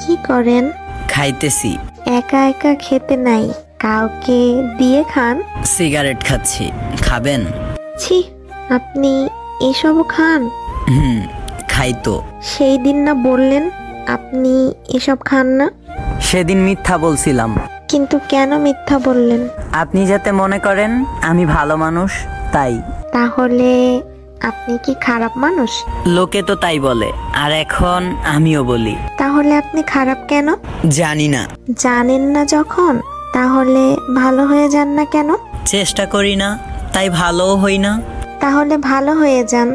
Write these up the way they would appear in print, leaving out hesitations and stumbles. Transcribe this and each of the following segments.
কি করেন? খাইতেছি। একা একা খেতে নাই, কাউকে দিয়ে খান। সিগারেট খাচ্ছি, খাবেন? ছি, আপনি এসবও খান? খাই তো। সেই দিন না বললেন আপনি এসব খান না? সেদিন মিথ্যা বলছিলাম। কিন্তু কেন মিথ্যা বললেন? আপনি যাতে মনে করেন আমি ভালো মানুষ, তাই। তাহলে আপনি কি খারাপ মানুষ? লোকে তো তাই বলে, আর এখন আমিও বলি। তাহলে আপনি খারাপ কেন? জানি না। জানেন না যখন, তাহলে ভালো হয়ে যান না কেন? চেষ্টা করি না, তাই ভালোও হই না। তাহলে ভালো হয়ে যান।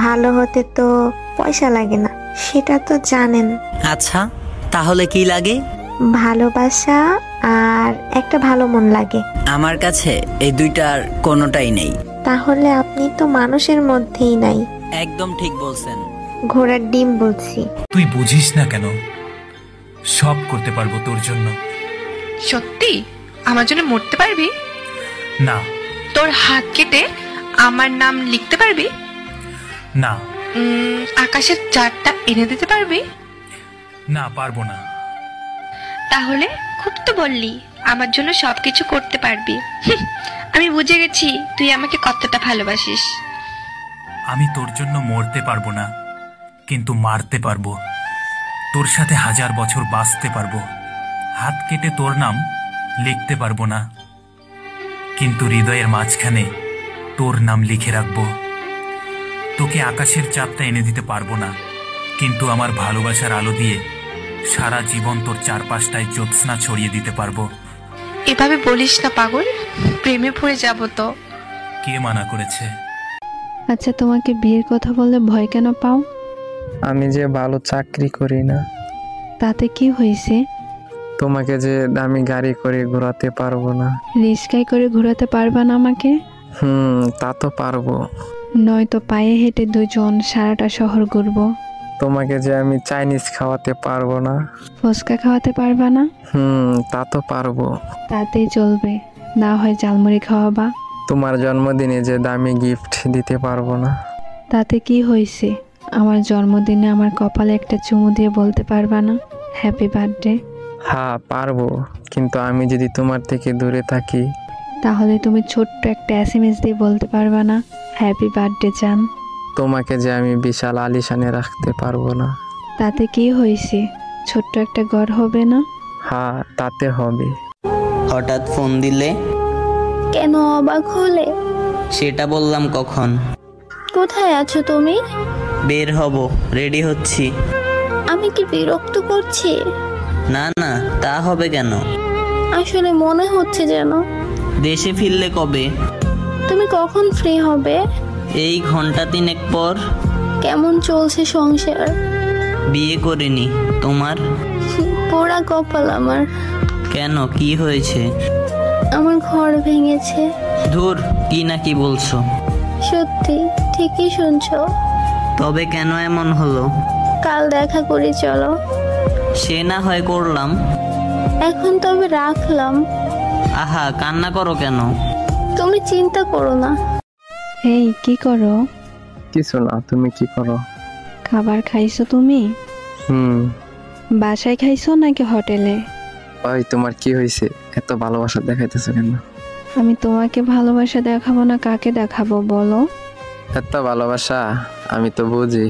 ভালো হতে তো পয়সা লাগে না, সেটা তো জানেন। আচ্ছা, তাহলে কি লাগে? ভালোবাসা আর একটা ভালো মন লাগে। আমার কাছে এই দুইটার কোনোটাই নেই। তাহলে আপনি তো মানুষের মধ্যেই নাই। একদম ঠিক বলছেন। ঘোড়ার ডিম বলছি। তুই বুঝিস না কেন? সব করতে পারবো তোর জন্য। সত্যি আমার জন্য মরতে পারবি? না। তোর হাত কেটে আমার নাম লিখতে পারবি? না। আকাশের চাঁদটা এনে দিতে পারবি? না, পারবো না। তাহলে খুব তো বললি আমার জন্য সবকিছু করতে পারবি। আমি বুঝে গেছি তুই আমাকে কতটা ভালোবাসিস। আমি তোর জন্য মরতে পারবো না, কিন্তু মারতে পারবো। তোর সাথে 1000 বছর বাঁচতে পারবো। হাত কেটে তোর নাম লিখতে পারবো না, কিন্তু হৃদয়ের মাঝখানে তোর নাম লিখে রাখবো। তোকে আকাশের চাঁদটা এনে দিতে পারবো না, কিন্তু আমার ভালোবাসার আলো দিয়ে সারা জীবন তোর চারপাশটায় জ্যোৎস্না ছড়িয়ে দিতে পারবো। এভাবে বলিস না পাগল, প্রেমে পড়ে যাব তো। কে মানা করেছে? আচ্ছা, তোমাকে বিয়ের কথা বললে ভয় কেন পাও? আমি যে ভালো চাকরি করি না। তাতে কি হয়েছে? তোমাকে যে দামি গাড়ি করে ঘোরাতে পারবো না। রিস্কায় করে ঘোরাতে পারবা না আমাকে? তা তো পারবো। নয়তো পায়ে হেঁটে দুজন সারাটা শহর ঘুরবো। তোমাকে যে আমি চাইনিজ খাওয়াতে পারবো না। ফুচকা খাওয়াতে পারবা না? তা তো পারবো। তাতেই চলবে, না হয় ঝালমুড়ি খাওয়াবা। তোমার জন্মদিনে যে দামি গিফট দিতে পারবো না। তাতে কি হয়েছে? আমার জন্মদিনে আমার কপালে একটা চুমু দিয়ে বলতে পারবা না হ্যাপি বার্থডে? হ্যাঁ পারবো, কিন্তু আমি যদি তোমার থেকে দূরে থাকি? তাহলে তুমি ছোট্ট একটা SMS দিয়ে বলতে পারবা না হ্যাপি বার্থডে জান? তোমাকে যে আমি বিশাল আলিশানে রাখতে পারবো না। তাতে কি হয়েছে? ছোট্ট একটা ঘর হবে না? হ্যাঁ, তাতে হবে। হঠাৎ ফোন দিলে কেন অবাক হলে? সেটা বললাম কখন। কোথায় আছো তুমি? বের হব, রেডি হচ্ছি। আমি কি বিরক্ত করছি? না না, তা হবে কেন? আসলে মনে হচ্ছে যেন। দেশে ফিরলে কবে? তুমি কখন ফ্রি হবে? এই ঘন্টা 3 পর। কেমন চলছে সংসার? বিয়ে করিনি। তোমার? পোড়া কপাল আমার। কেন, কি হয়েছে? আমার ঘর ভেঙেছে। ধুর, কি না কি বলছো? সত্যি, ঠিকই শুনছো। তবে কেন এমন হলো? কাল দেখা করি চলো। সে না হয় করলাম। এখন তবে রাখলাম। আহা, কান্না করো কেন? তুমি চিন্তা করো না। এই কি করো? কিছু না, তুমি কি করো? খাবার খাইছো তুমি? বাসায় খাইছো নাকি হোটেলে? ওই তোমার কি হয়েছে? এত ভালোবাসা দেখাইতেছো কেন? আমি তোমাকে ভালোবাসা দেখাবো না কাকে দেখাবো বলো? এত ভালোবাসা আমি তো বুঝি।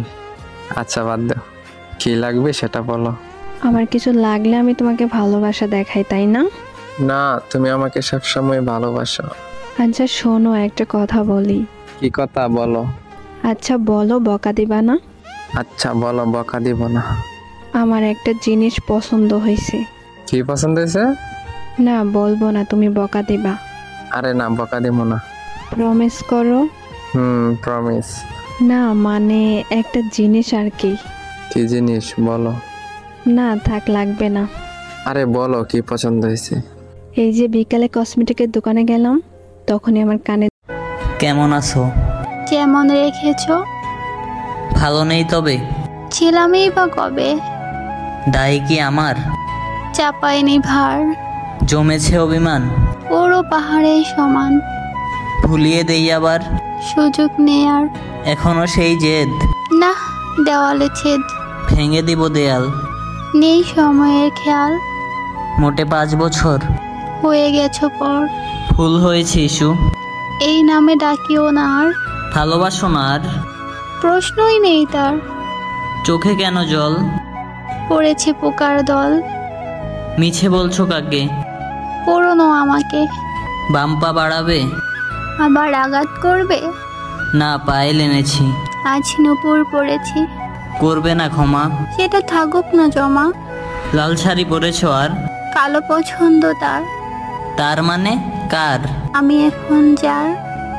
আচ্ছা বাদ দাও, কি লাগবে সেটা বলো। আমার কিছু লাগলে আমি তোমাকে ভালোবাসা দেখাই, তাই না? না, তুমি আমাকে সবসময় ভালোবাসো। আচ্ছা শোনো, একটা কথা বলি। কি কথা বলো? আচ্ছা বলো, বকা দিবা না? আচ্ছা বলো, বকা দিব না। আমার একটা জিনিস পছন্দ হয়েছে। কি পছন্দ হয়েছে? না বলবো না, তুমি বকা দিবা। আরে না, বকা দিব না। প্রমিস করো। প্রমিস। না মানে একটা জিনিস আর কি। কি জিনিস বলো? না থাক, লাগবে না। আরে বলো, কি পছন্দ হয়েছে? এই যে বিকালে কসমেটিকের দোকানে গেলাম, তখনই আমার কানে। কেমন আছো? কেমন রেখেছো? ভালো নেই তবে? ছিলামই বা কবে? দায় কি আমার? চাপাইনি ভার। জমেছে অভিমান? পুরো পাহাড়ের সমান। ভুলিয়ে দেই আবার? সুযোগ নেই আর। এখনো সেই জেদ? না, দেওয়ালে ছেদ। ভেঙে দিব দেয়াল? নেই সময়ের খেয়াল। মোটে 5 বছর হয়ে গেছ পর, ভুল হয়েছে ইস্যু। এই নামে ডাকিও না আর, ভালোবাসো না আর, প্রশ্নই নেই তার। চোখে কেন জল? পড়েছে পোকার দল, মিছে বলছো কাকে? পড়োনো আমাকে, বাম্পা বাড়াবে? আবার আঘাত করবে। না, পায়েল এনেছি। আজ নূপুর পড়েছি, করবে না ক্ষমা? সেটা থাকুক না জমা। লাল শাড়ি পরেছো আর, কালো পছন্দ তার, তার মানে কার? আমি এখন যার।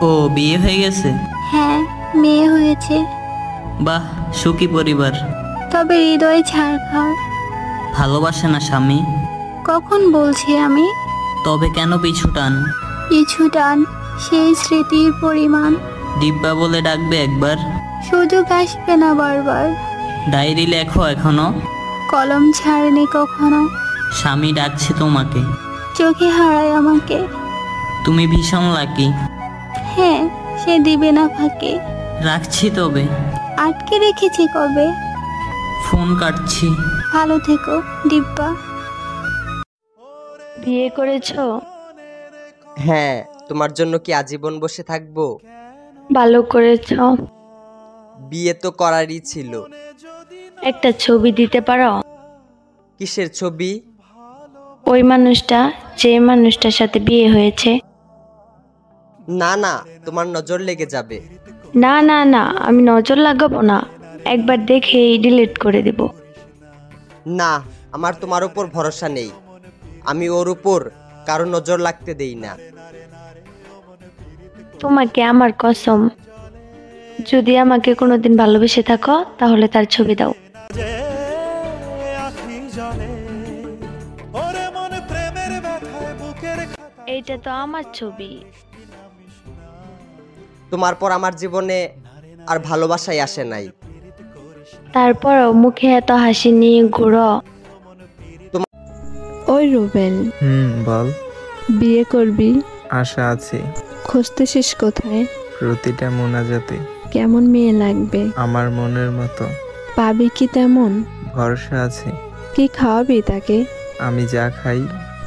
ও, বিয়ে হয়ে গেছে? হ্যাঁ, মেয়ে হয়েছে, বাহ, সুখী পরিবার। তবে হৃদয় ছাড়খাড়। ভালোবাসে না স্বামী? কখন বলছি আমি? তবে কেন পিছু টান? পিছু টান সেই স্মৃতির পরিমাণ, দিব্যা বলে ডাকবে একবার? সুযোগ আসবে না বারবার। ডায়েরি লেখো এখনো? কলম ছাড়েনি কখনো, স্বামী ডাকছে তোমাকে, চোখে হারায় আমাকে। তুমি ভীষণ লাকি। হ্যাঁ, সে দিবে না ফাঁকে। রাখছি তবে, আটকে রেখেছি কবে। ফোন কাটছি। ভালো থেকো দিব্যা। বিয়ে করেছো? হ্যাঁ, তোমার জন্য কি আজীবন বসে থাকবো? ভালো করেছো। বিয়ে তো করারই ছিল। একটা ছবি দিতে পারো? কিসের ছবি? ওই মানুষটা, যে মানুষটার সাথে বিয়ে হয়েছে। না না, তোমার নজর লেগে যাবে। না না না, আমি নজর লাগাবো না, একবার দেখেই ডিলিট করে দেব। না, আমার তোমার উপর ভরসা নেই। আমি ওর উপর কারো নজর লাগতে দেই না। তোমাকে আমার কসম, যদি আমাকে কোনোদিন ভালোবেসে থাকো তাহলে তার ছবি দাও। এইটা তো আমার ছবি। তোমার পর আমার জীবনে আর ভালোবাসাই আসে নাই। তারপরও মুখে এত হাসি নিয়ে ঘুরো। ওই রুবেল, বল। বিয়ে করবি? আশা আছে। খুঁজতেছিস কোথায়? প্রতিটা মোনাজাতে। কেমন মেয়ে লাগবে? আমার মনের মতো। পাবি কি তেমন? ভরসা আছে। কি খাওয়াবি তাকে? আমি যা খাই।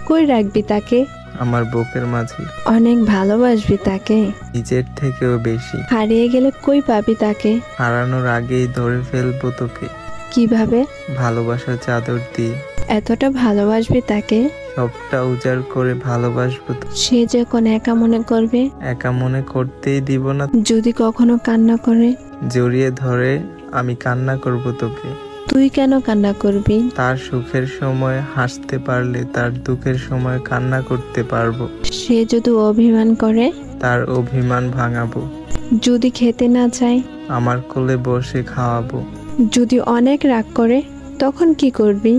কই রাখবি তাকে? আমার বুকের মাঝে। অনেক ভালোবাসবি তাকে? নিজের থেকেও বেশি। হারিয়ে গেলে কই পাবি তাকে? হারানোর আগেই ধরে ফেলবো তোকে। কিভাবে? ভালোবাসার চাদর দিয়ে। এতটা ভালোবাসবি তাকে? সবটা উজাড় করে ভালোবাসবো তো। সে যখন একা মনে করবে? একা মনে করতেই দিব না। যদি কখনো কান্না করে? জড়িয়ে ধরে আমি কান্না করব তোকে। তুই কেন কান্না করবি? তার সুখের সময় হাসতে পারলে তার দুঃখের সময় কান্না করতে পারবো। সে যদি অভিমান করে? তার অভিমান ভাঙাবো। যদি খেতে না চায়? আমার কোলে বসে খাওয়াবো। যদি অনেক রাগ করে তখন কি করবি?